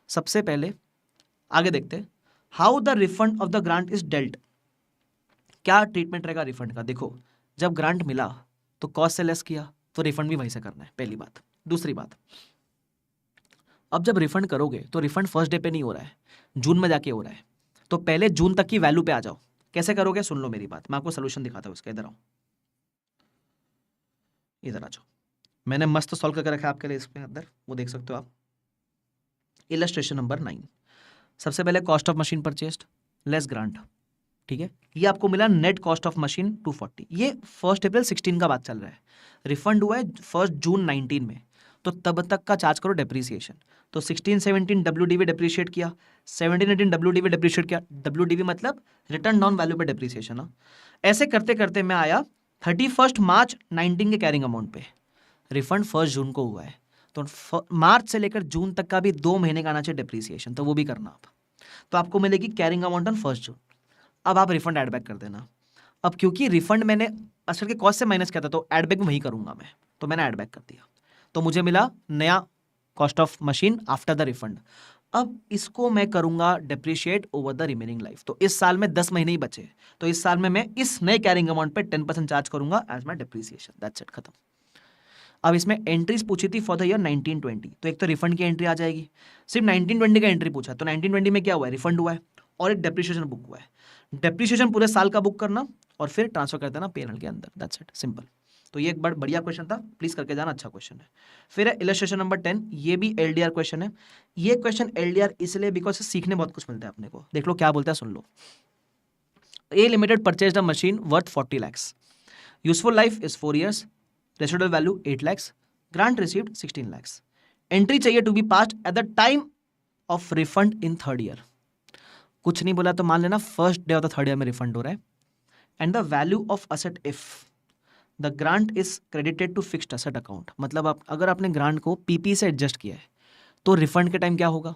सबसे पहले आगे देखते how the refund of the grant is dealt, क्या ट्रीटमेंट रहेगा रिफंड का। देखो जब ग्रांट मिला तो कॉस्ट से लेस किया तो रिफंड भी वहीं से करना है, पहली बात। दूसरी बात, अब जब रिफंड करोगे तो रिफंड फर्स्ट डे पे नहीं हो रहा है, जून में जाके हो रहा है, तो पहले जून तक की वैल्यू पे आ जाओ। कैसे करोगे, सुन लो मेरी बात, मैं आपको सोल्यूशन दिखाता हूँ इसका। इधर आओ, इधर आ जाओ, मैंने मस्त सॉल्व करके रखा है आपके लिए इसके अंदर, वो देख सकते हो आप। इलस्ट्रेशन नंबर 9, सबसे पहले cost of machine purchased less grant. ठीक है, ये आपको मिला नेट कॉस्ट ऑफ मशीन 240। ये 1 अप्रैल 16 का बात चल रहा है, रिफंड हुआ है 1 जून 19 में, तो तब तक का चार्ज करो डेप्रीसिएशन। तो 16-17 WDV डेप्रीशिएट किया, 17-18 WDV डेप्रीशिएट किया। WDV मतलब रिटर्न डाउन वैल्यू पे डेप्रीसिएशन। ऐसे करते करते मैं आया 31 मार्च 19 के कैरिंग अमाउंट पे, रिफंड 1 जून को हुआ है, तो मार्च से लेकर जून तक का भी 2 महीने का आना चाहिए डेप्रीसिएशन, तो वो भी करना आप। तो आपको मिलेगी कैरिंग अमाउंट ऑन 1 जून। अब आप रिफंड ऐड बैक कर देना। अब क्योंकि रिफंड मैंने एसेट के कॉस्ट से माइनस किया था, तो एड बैक वही करूंगा मैं, तो मैंने एड बैक कर दिया, तो मुझे मिला नया cost of machine after the refund. अब इसको मैं करूंगा depreciate over the remaining life. तो इस साल में 10 महीने ही बचे, तो इस साल में मैं इस नए कैरिंग अमाउंट पे 10% चार्ज करूंगा as my depreciation. That's it, खत्म। अब इसमें एंट्रीज पूछी थी फॉर द ईयर 1920, तो एक तो रिफंड की एंट्री आ जाएगी, सिर्फ 1920 का एंट्री पूछा, तो 1920 में क्या हुआ है, रिफंड हुआ है और एक डेप्रिसिएशन बुक हुआ है। डेप्रिसिएशन पूरे साल का बुक करना और फिर ट्रांसफर कर देना P&L के अंदर, दैट्स इट, सिंपल। तो ये एक बड़ा बढ़िया क्वेश्चन था, प्लीज करके जाना, अच्छा क्वेश्चन है। फिर है इलस्ट्रेशन नंबर 10, ये भी LDR क्वेश्चन है। ये क्वेश्चन LDR इसलिए बिकॉज सीखने बहुत कुछ मिलता है अपने को। देख लो क्या बोलता है, सुन लो। A limited purchased a machine worth 40 lakhs, useful life is 4 years, residual value 8 lakhs, grant received 16 lakhs, entry चाहिए to be passed at the time of refund in third year. कुछ नहीं बोला तो मान लेना first day of the third year में refund हो रहा है। And the value of asset if the grant is credited to fixed asset account, मतलब अगर आपने ग्रांट को पीपी से एडजस्ट किया है तो रिफंड के टाइम क्या होगा,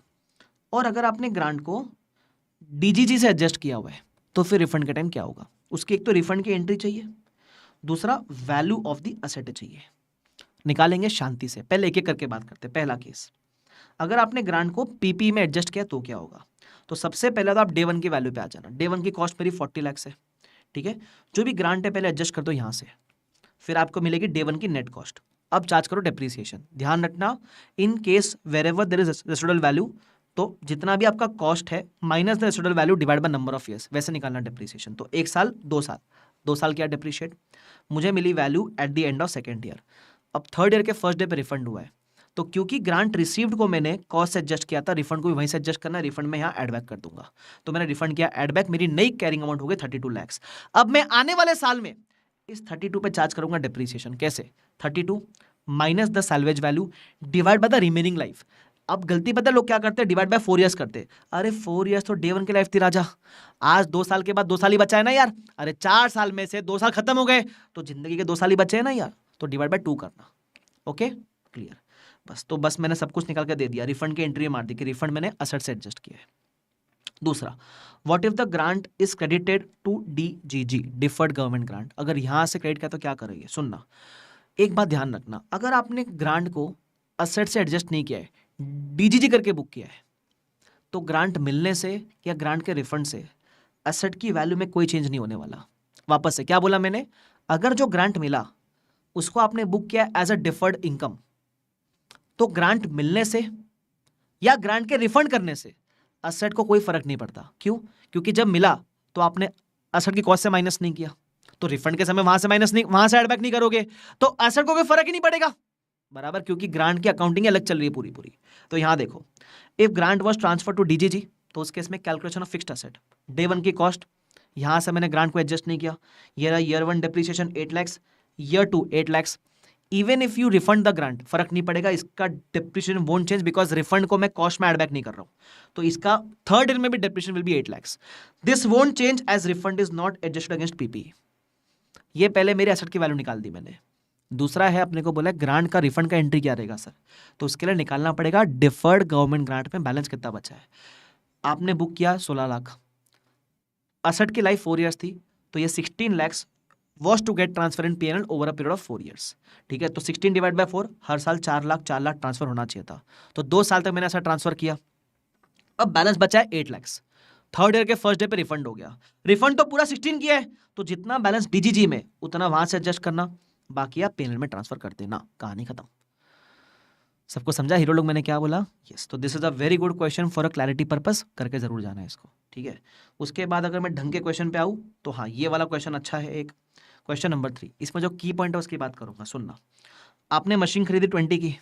और अगर आपने ग्रांट को डीजीजी से एडजस्ट किया हुआ है तो फिर रिफंड के टाइम क्या होगा। उसकी एक तो रिफंड की एंट्री चाहिए, दूसरा वैल्यू ऑफ द असेट चाहिए। निकालेंगे शांति से, पहले एक एक करके बात करते हैं। पहला केस, अगर आपने ग्रांट को पीपी में एडजस्ट किया तो क्या होगा। तो सबसे पहले तो आप डे 1 की वैल्यू पे आ जाना। डे 1 की कॉस्ट मेरी 40 lakhs है, ठीक है। जो भी ग्रांट है पहले एडजस्ट कर दो यहाँ से, फिर आपको मिलेगी डे 1 की नेट कॉस्ट। अब चार्ज करो डेप्रीसिएशन। ध्यान रखना, in case wherever there is residual value, तो जितना भी आपका कॉस्ट है minus the residual value divide by number of years, वैसे निकालना डेप्रीसिएशन। तो 1 साल 2 साल, 2 साल किया डेप्रीशिएट, मुझे मिली value at the end of second year. अब थर्ड ईयर के फर्स्ट डे पे रिफंड हुआ है, तो क्योंकि ग्रांट रिसीव्ड को मैंने कॉस्ट से एडजस्ट किया था, रिफंड को भी वहीं से एडजस्ट करना है, रिफंड में यहाँ एड बैक कर दूंगा। तो मैंने रिफंड किया, एड बैक, मेरी नई कैरिंग अमाउंट हो गई 32 lakhs। अब मैं आने वाले साल में इस 32 पे चार्ज करूंगा डेप्रीसिएशन। कैसे, 32 minus the salvage value divide by the remaining life. अब गलती पता लोग क्या करते हैं, डिवाइड बाय 4 years करते। अरे 4 years तो डे 1 की लाइफ थी राजा, आज 2 साल के बाद 2 साल ही बचा है ना यार। अरे 4 साल में से 2 साल खत्म हो गए तो जिंदगी के 2 साल ही बचे हैं ना यार, तो डिवाइड बाय 2 करना। Okay, clear. बस, तो बस मैंने सब कुछ निकाल के दे दिया, रिफंड की एंट्री मार दी कि रिफंड मैंने असेट से एडजस्ट किया है। दूसरा, what if the grant is credited to DGG, deferred government grant. अगर यहां से क्रेडिट किया तो क्या करेंगे, सुनना। एक बात ध्यान रखना, अगर आपने ग्रांट को असेट से एडजस्ट नहीं किया है, डीजीजी करके बुक किया है, तो ग्रांट मिलने से या ग्रांट के रिफंड से असेट की वैल्यू में कोई चेंज नहीं होने वाला। वापस से क्या बोला मैंने, अगर जो ग्रांट मिला उसको आपने बुक किया एज अ डिफर्ड इनकम, तो ग्रांट मिलने से या ग्रांट के रिफंड करने से असेट को कोई फर्क नहीं पड़ता। क्यों, क्योंकि जब मिला तो आपने असेट की कॉस्ट से माइनस नहीं किया, तो रिफंड के समय वहां से माइनस नहीं, वहां से एड बैक नहीं करोगे, तो असेट को कोई फर्क ही नहीं पड़ेगा, बराबर, क्योंकि ग्रांट की अकाउंटिंग अलग चल रही है पूरी। तो यहां देखो, if grant was transfer to DGG, तो उस केस में calculation of fixed asset, day 1 की कॉस्ट, यहां से मैंने ग्रांट को एडजस्ट नहीं किया, ये रहा year 1 depreciation 8 lakhs, year 2 8 lakhs। Even if you refund the grant, फर्क नहीं पड़ेगा, इसका depreciation won't change because refund को मैं कॉस्ट में एड बैक नहीं कर रहा हूं, तो इसका थर्ड ईयर में भी depreciation will be 8 lakhs। This won't change as refund is not adjusted against PP. ये पहले मेरे एसेट की वैल्यू निकाल दी मैंने। दूसरा है, अपने को बोला ग्रांट का रिफंड का एंट्री क्या रहेगा सर, तो उसके लिए निकालना पड़ेगा डिफर्ड गवर्नमेंट ग्रांट में बैलेंस कितना बचा है। आपने बुक किया 16 लाख, असेट की लाइफ 4 years थी, तो ये 16 lakhs was to get transfer in P&L over a period of 4 years। ठीक है, तो 16 डिवाइड बाय 4, हर साल 4 लाख ट्रांसफर होना चाहिए था, तो 2 साल तक मैंने ऐसा ट्रांसफर किया। अब बैलेंस बचा है 8 lakhs, थर्ड ईयर के फर्स्ट डे पे रिफंड हो गया। रिफंड तो पूरा 16 किया है, तो जितना बैलेंस डीजीजी में उतना वहां से एडजस्ट करना, बाकी आप P&L में ट्रांसफर कर देना, कहानी खत्म। सबको समझा हीरो लोग मैंने क्या बोला? यस। तो this is a very good question for a clarity purpose, करके जरूर जाना है इसको, ठीक है। उसके बाद अगर मैं ढंग के क्वेश्चन पे आऊँ तो हाँ, ये वाला क्वेश्चन अच्छा है। एक क्वेश्चन नंबर 3, इसमें जो की पॉइंट है उसकी बात करूंगा, सुनना। आपने मशीन खरीदी 20 की,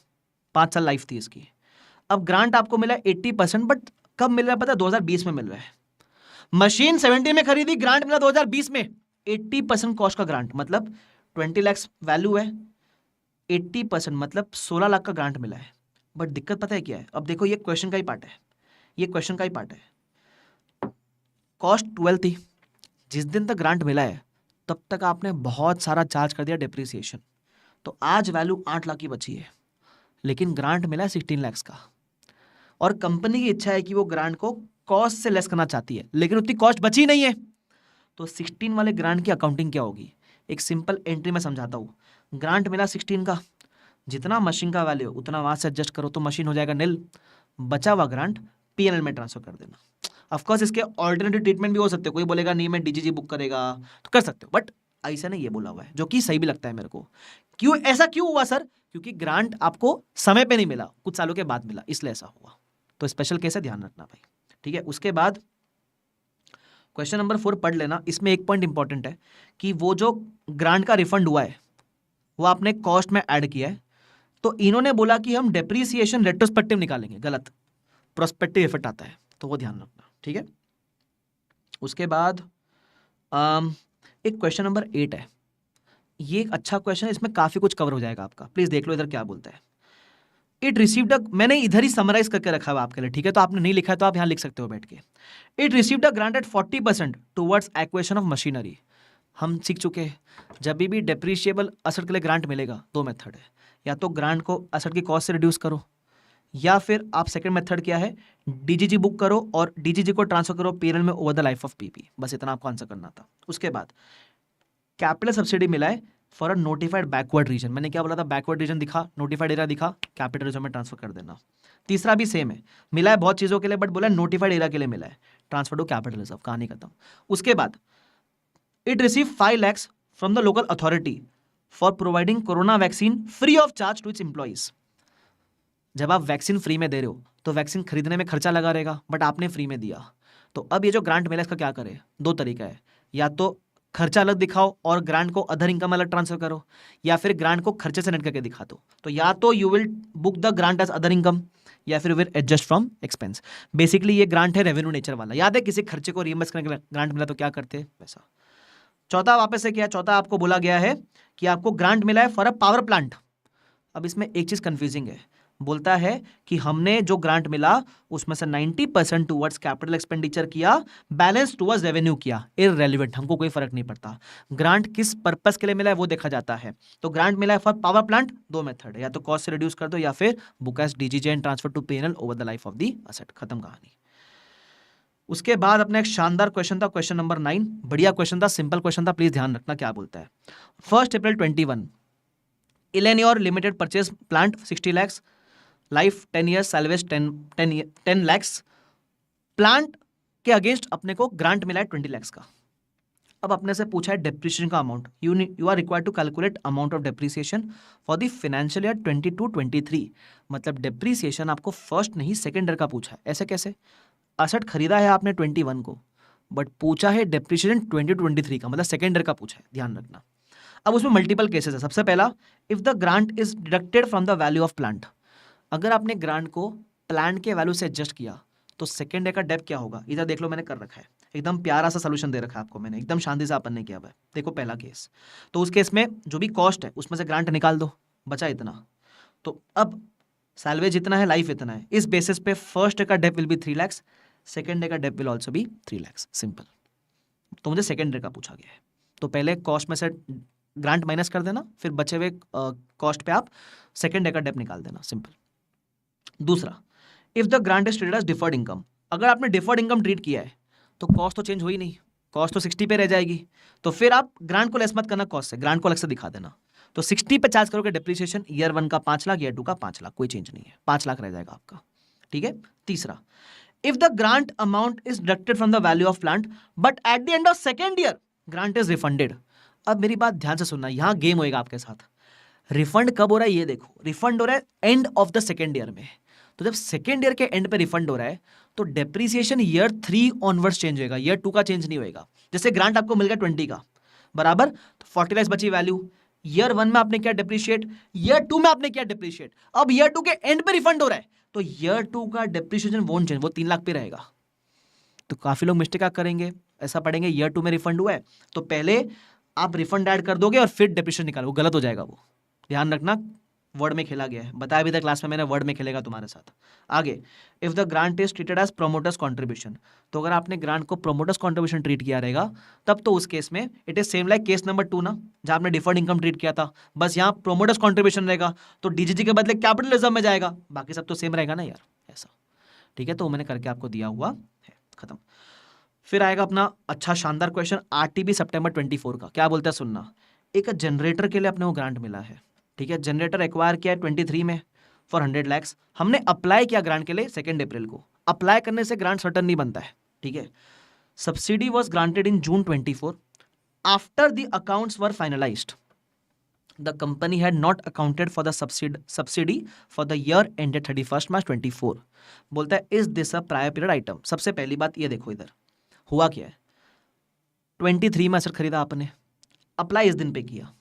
5 साल लाइफ थी इसकी। अब ग्रांट आपको मिला 80%, बट कब मिल रहा है पता है? 2020 में मिल रहा है। मशीन 70 में खरीदी, ग्रांट मिला 2020 में, 80% कॉस्ट का ग्रांट, मतलब 20 lakhs वैल्यू है, 80% मतलब 16 लाख का ग्रांट मिला है। बट दिक्कत पता है क्या है? अब देखो, ये क्वेश्चन का ही पार्ट है, ये क्वेश्चन का ही पार्ट है। कॉस्ट 12 थी, जिस दिन तक ग्रांट मिला है तब तक आपने बहुत सारा चार्ज कर दिया डेप्रिसिएशन, तो आज वैल्यू 8 लाख की बची है, लेकिन ग्रांट मिला है 16 lakhs का, और कंपनी की इच्छा है कि वो ग्रांट को कॉस्ट से लेस करना चाहती है, लेकिन उतनी कॉस्ट बची नहीं है, तो 16 वाले ग्रांट की अकाउंटिंग क्या होगी? एक सिंपल एंट्री में समझाता हूँ। ग्रांट मिला 16 का, जितना मशीन का वैल्यू उतना वहां से एडजस्ट करो तो मशीन हो जाएगा नील, बचा हुआ ग्रांट पीएनएल में ट्रांसफर कर देना। ऑफ कोर्स इसके ऑल्टरनेटिव ट्रीटमेंट भी हो सकते हैं, कोई बोलेगा नहीं मैं डीजीजी बुक करेगा तो कर सकते हो, बट ऐसा नहीं ये बोला हुआ है, जो कि सही भी लगता है मेरे को। क्यों ऐसा क्यों हुआ सर? क्योंकि ग्रांट आपको समय पे नहीं मिला, कुछ सालों के बाद मिला, इसलिए ऐसा हुआ। तो स्पेशल केस है, ध्यान रखना भाई, ठीक है। उसके बाद क्वेश्चन नंबर 4 पढ़ लेना, इसमें एक पॉइंट इंपॉर्टेंट है कि वो जो ग्रांट का रिफंड हुआ है वो आपने कॉस्ट में ऐड किया है, तो इन्होंने बोला कि हम डेप्रीसिएशन रेट्रोस्पेक्टिव निकालेंगे, गलत, प्रोस्पेक्टिव इफेक्ट आता है, तो वो ध्यान रखना, ठीक है। उसके बाद एक क्वेश्चन नंबर 8 है, ये एक अच्छा क्वेश्चन है, इसमें काफी कुछ कवर हो जाएगा आपका, प्लीज देख लो इधर क्या बोलता है। इट रिसीव्ड, मैंने इधर ही समराइज करके रखा हुआ आपके लिए, ठीक है, तो आपने नहीं लिखा है तो आप यहां लिख सकते हो बैठ के। It received a grant at 40% towards acquisition of machinery. हम सीख चुके हैं, जब भी डेप्रीशिएबल असेट के लिए ग्रांट मिलेगा 2 मेथड है, या तो ग्रांट को असेट की कॉस्ट से रिड्यूस करो, या फिर आप सेकंड मेथड क्या है, डीजीजी बुक करो और डीजीजी को ट्रांसफर करो पीएनएल में over the life of PP. बस इतना आपको आंसर करना था। उसके बाद कैपिटल सब्सिडी मिला है for a notified backward region, मैंने क्या बोला था, बैकवर्ड रीजन दिखा, नोटिफाइड एरिया दिखा, कैपिटल रीजन में ट्रांसफर कर देना। तीसरा भी सेम है, मिला है बहुत चीजों के लिए, बट बोला नोटिफाइड एरिया के लिए मिला है, ट्रांसफर टू कैपिटल रिजर्व, कहानी खत्म। उसके बाद it receive 5 lakhs from the local authority for providing corona vaccine free of charge to its employees. जब आप वैक्सीन फ्री में दे रहे हो तो वैक्सीन खरीदने में खर्चा लगा रहेगा, बट आपने फ्री में दिया, तो अब ये जो ग्रांट मिला इसका क्या करे, 2 तरीका है, या तो खर्चा अलग दिखाओ और ग्रांट को अदर इनकम अलग ट्रांसफर करो, या फिर ग्रांट को खर्चे से नेट करके दिखा दो। तो या तो you will book the grant as other income, या फिर will adjust from expense. Basically ये ग्रांट है रेवेन्यू नेचर वाला, याद है किसी खर्चे को रिइंबर्स करने के लिए ग्रांट मिला तो क्या करते हैं वैसा। चौथा वापस से क्या, चौथा आपको बोला गया है कि आपको ग्रांट मिला है फॉर अ पावर प्लांट। अब इसमें एक चीज कंफ्यूजिंग है, बोलता है कि हमने जो ग्रांट मिला उसमें से 90% टुवर्ड्स कैपिटल एक्सपेंडिचर किया, बैलेंस टुवर्ड्स रेवेन्यू किया, इररेलेवेंट, हमको कोई फर्क नहीं पड़ता। ग्रांट किस पर्पस के लिए मिला है वो देखा जाता है। तो ग्रांट मिला है फॉर पावर प्लांट, 2 मेथड है, या तो कॉस्ट से रिड्यूस कर दो या फिर book as DGG and transfer to PNL over the life of the asset, खत्म कहानी। उसके बाद अपना एक शानदार क्वेश्चन था, क्वेश्चन नंबर 9, बढ़िया क्वेश्चन था, सिंपल क्वेश्चन था, प्लीज ध्यान रखना क्या बोलता है। 1 April 21, Eleanor limited purchase plant 60 lakhs, life 10 years, salvage 10 lakhs। Plant के अगेंस्ट अपने को ग्रांट मिला है 20 lakhs का। अब अपने से पूछा है डेप्रिसिएशन का amount, you are required to calculate amount of depreciation for the financial year 22-23। मतलब डेप्रिसिएशन आपको फर्स्ट नहीं सेकेंड ईयर का पूछा है, ऐसे कैसे? असेट खरीदा है आपने 21 को, बट पूछा है डेप्रिसिएशन 20-23 का, मतलब सेकेंड ईयर का पूछा है, ध्यान रखना। अब उसमें मल्टीपल केसेस है। सबसे पहला, if the grant is deducted from the value of plant, अगर आपने ग्रांट को प्लांट के वैल्यू से एडजस्ट किया तो सेकेंड ईयर का डेप क्या होगा, इधर देख लो, मैंने कर रखा है, एकदम प्यारा सा सोल्यूशन दे रखा है आपको मैंने, एकदम शांति से अपन ने किया हुआ है। देखो पहला केस, तो उस केस में जो भी कॉस्ट है उसमें से ग्रांट निकाल दो, बचा इतना, तो अब सैलवेज इतना है, लाइफ इतना है, इस बेसिस पे फर्स्ट ईयर का dep will be 3 lakhs, second year का dep will also be 3 lakhs, simple. तो मुझे सेकेंड ईयर का पूछा गया है, तो पहले कॉस्ट में से ग्रांट माइनस कर देना, फिर बचे हुए कॉस्ट पे आप सेकेंड ईयर का डेप निकाल देना, सिंपल। दूसरा, if the grant is treated as deferred income, अगर आपने डिफर्ड इनकम ट्रीट किया है तो कॉस्ट तो चेंज हुई नहीं, कॉस्ट तो 60 पे रह जाएगी, तो फिर आप ग्रांट को लेस मत करना कॉस्ट से, ग्रांट को अलग से दिखा देना, तो 60 पे चार्ज करोगे डेप्रिसिएशन, ईयर 1 का 5 लाख, ईयर 2 का 5 लाख, कोई चेंज नहीं है, 5 लाख रह जाएगा आपका, ठीक है। तीसरा, if the grant amount is deducted from the value of plant but at the end of second year grant is refunded. अब मेरी बात ध्यान से सुनना, यहां गेम होएगा आपके साथ। रिफंड कब हो रहा है ये देखो, रिफंड हो रहा है end of the second year में, तो जब सेकेंड ईयर के एंड पे रिफंड हो रहा है तो डेप्रिसिएशन ईयर 3 ऑनवर्ड्स चेंज होगा, ईयर 2 का चेंज नहीं होगा। जैसे ग्रांट आपको मिल गया 20 का बराबर, तो 40 लाख बची वैल्यू, ईयर 1 में आपने किया डेप्रिशिएट, ईयर 2 में आपने किया डेप्रिशिएट, अब ईयर 2 के एंड पे रिफंड हो रहा है तो ईयर 2 का डेप्रिसिएशन वोंट चेंज, वो 3 लाख पे रहेगा। तो काफी लोग मिस्टेक करेंगे, ऐसा पढ़ेंगे ईयर 2 में रिफंड हुआ है तो पहले आप रिफंड ऐड कर दोगे और फिर डेप्रिसिएशन निकालो, वो गलत हो जाएगा, वो ध्यान रखना। वर्ड में खेला गया है, बताया भी था क्लास में मैंने, वर्ड में खेलेगा तुम्हारे साथ। आगे, if the grant is treated as promoters contribution, तो अगर आपने ग्रांट को प्रोमोटर्स कंट्रीब्यूशन ट्रीट किया रहेगा तब तो उस केस में it is same like case number 2 ना, जहां आपने डिफर्ड इनकम ट्रीट किया था, बस यहाँ प्रोमोटर्स कंट्रीब्यूशन रहेगा तो डीजीजी के बदले कैपिटलिज्म में जाएगा, बाकी सब तो सेम रहेगा ना यार, ऐसा, ठीक है। तो मैंने करके आपको दिया हुआ है, खत्म। फिर आएगा अपना अच्छा शानदार क्वेश्चन, आरटीबी सितंबर 24 का, क्या बोलता है सुनना। एक जनरेटर के लिए अपने को ग्रांट मिला है, ठीक है। जनरेटर एक्वायर किया है 23 में फॉर 100 lakhs। हमने अप्लाई किया ग्रांट के लिए 2 अप्रैल को। अप्लाई करने से ग्रांट सर्टन नहीं बनता है, ठीक है। Subsidy was granted in June 24। After the accounts were finalised, the company had not accounted for the subsidy for the year ended 31 मार्च 24। बोलता है is this a prior period item. सबसे पहली बात ये देखो, इधर हुआ क्या है, 23 में एसेट खरीदा आपने, अप्लाई इस दिन पे किया,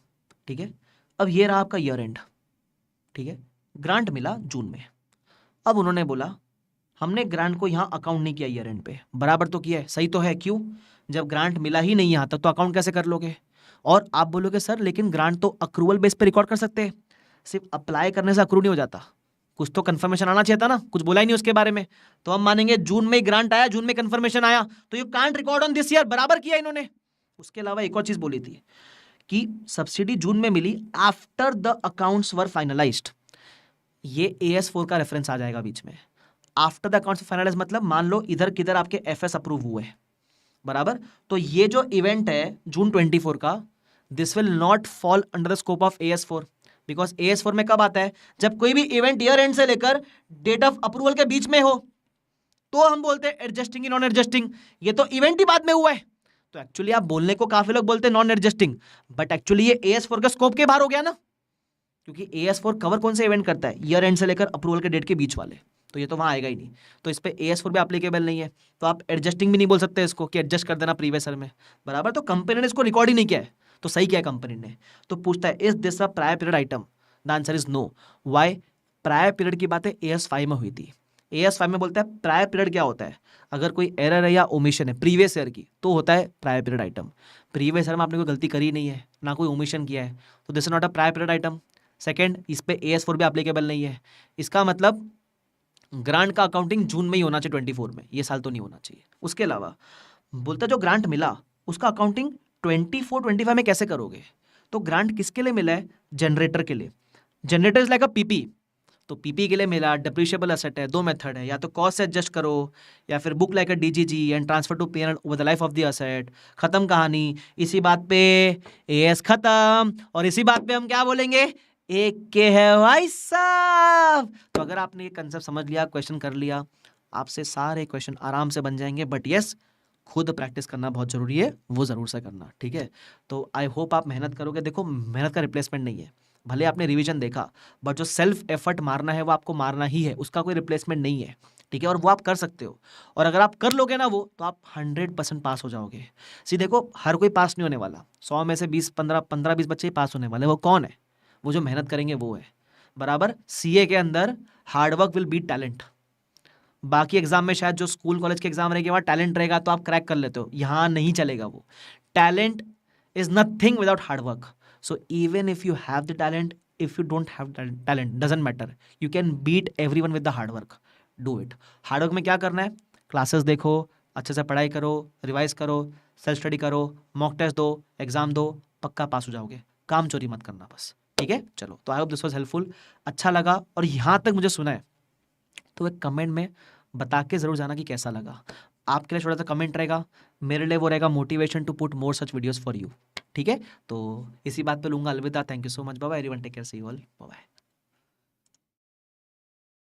ठीक है। अब ये रहा आपका ईयर एंड, ठीक है। ग्रांट मिला जून में। अब उन्होंने बोला हमने ग्रांट को यहां अकाउंट नहीं किया ईयर एंड पे, बराबर तो किया है, सही तो है। क्यों? जब ग्रांट मिला ही नहीं यहां तक तो अकाउंट कैसे कर लोगे? और आप बोलोगे सर लेकिन ग्रांट तो अक्रूवल बेस पे रिकॉर्ड कर सकते हैं, सिर्फ अप्लाई करने से अक्रू नहीं हो जाता, कुछ तो कंफर्मेशन आना चाहिए था ना, कुछ बोला ही नहीं उसके बारे में। तो हम मानेंगे जून में ग्रांट आया, जून में कंफर्मेशन आया, तो you can't record on this year, बराबर किया इन्होंने। उसके अलावा एक और चीज बोली थी कि सब्सिडी जून में मिली after the accounts were finalized. ये AS4 का रेफरेंस आ जाएगा बीच में। आफ्टर द अकाउंट्स फाइनलाइज मतलब मान लो इधर किधर आपके FS अप्रूव हुए, बराबर। तो ये जो इवेंट है जून 24 का, this will not fall under the scope of AS4, because AS4 में कब आता है? जब कोई भी इवेंट ईयर एंड से लेकर डेट ऑफ अप्रूवल के बीच में हो, तो हम बोलते हैं एडजस्टिंग नॉन एडजस्टिंग। ये तो इवेंट ही बाद में हुआ है, तो एक्चुअली आप बोलने को काफी लोग बोलते हैं नॉन एडजस्टिंग, बट एक्चुअली ये AS4 के स्कोप के बाहर हो गया ना, क्योंकि AS4 कवर कौन से इवेंट करता है? ईयर एंड से लेकर अप्रूवल के डेट के बीच वाले, तो ये तो वहां आएगा ही नहीं। तो इस पे AS4 भी एप्लीकेबल नहीं है, तो आप एडजस्टिंग भी नहीं बोल सकते इसको कि एडजस्ट कर देना प्रीवियस ईयर में, बराबर। तो कंपनी ने इसको रिकॉर्ड ही नहीं किया है, तो सही किया कंपनी ने। तो पूछता है is this a prior period item? The answer is no. Why? Prior period की बातें AS5 में हुई थी। AS5 में बोलता है प्रायर पीरियड क्या होता है, अगर कोई एरर है या ओमिशन है प्रीवियस ईयर की, तो होता है prior period item. Previous year में आपने कोई गलती करी नहीं है, ना कोई ओमिशन किया है, तो this is not a prior period item. Second, इस पे AS4 भी एप्लीकेबल नहीं है। इसका मतलब ग्रांट का अकाउंटिंग जून में ही होना चाहिए 24 में, ये साल तो नहीं होना चाहिए। उसके अलावा बोलता जो ग्रांट मिला उसका अकाउंटिंग 24-25 में कैसे करोगे? तो ग्रांट किसके लिए मिला है? जनरेटर के लिए। Generator is like a PP, तो PP के लिए मिला, डिप्रिशिएबल एसेट है। 2 मेथड है, या तो कॉस्ट से एडजस्ट करो या फिर book like a DGG and transfer to P&L over the life of the asset. खत्म कहानी। इसी बात पे AS खत्म, और इसी बात पे हम क्या बोलेंगे? एक के है भाई साहब। तो अगर आपने ये कंसेप्ट समझ लिया, क्वेश्चन कर लिया, आपसे सारे क्वेश्चन आराम से बन जाएंगे। बट यस, खुद प्रैक्टिस करना बहुत जरूरी है, वो जरूर से करना, ठीक है। तो आई होप आप मेहनत करोगे। देखो, मेहनत का रिप्लेसमेंट नहीं है, भले आपने रिवीजन देखा, बट जो सेल्फ एफर्ट मारना है वो आपको मारना ही है, उसका कोई रिप्लेसमेंट नहीं है, ठीक है। और वो आप कर सकते हो, और अगर आप कर लोगे ना वो, तो आप 100% पास हो जाओगे। सी देखो, हर कोई पास नहीं होने वाला, 100 में से 15-20 बच्चे ही पास होने वाले। वो कौन है? वो जो मेहनत करेंगे वो है, बराबर। CA के अंदर हार्डवर्क विल बीट टैलेंट। बाकी एग्जाम में शायद जो स्कूल कॉलेज के एग्जाम रहेंगे वहाँ टैलेंट रहेगा तो आप क्रैक कर लेते हो, यहाँ नहीं चलेगा वो। Talent is nothing without hard work. So even if you have the talent, if you don't have talent, doesn't matter, you can beat everyone with the hard work. Do it. Hard work में क्या करना है? क्लासेस देखो, अच्छे से पढ़ाई करो, रिवाइज करो, सेल्फ स्टडी करो, मॉक टेस्ट दो, एग्जाम दो, पक्का पास हो जाओगे। काम चोरी मत करना बस, ठीक है। चलो, तो आई होप दिस वाज हेल्पफुल। अच्छा लगा और यहाँ तक मुझे सुना है तो एक कमेंट में बता के जरूर जाना कि कैसा लगा। आपके लिए छोटा सा कमेंट रहेगा, मेरे लिए वो रहेगा motivation to put more such videos for you, ठीक है। तो इसी बात पे लूंगा अलविदा। Thank you so much, bye bye everyone, take care, see you all, bye bye.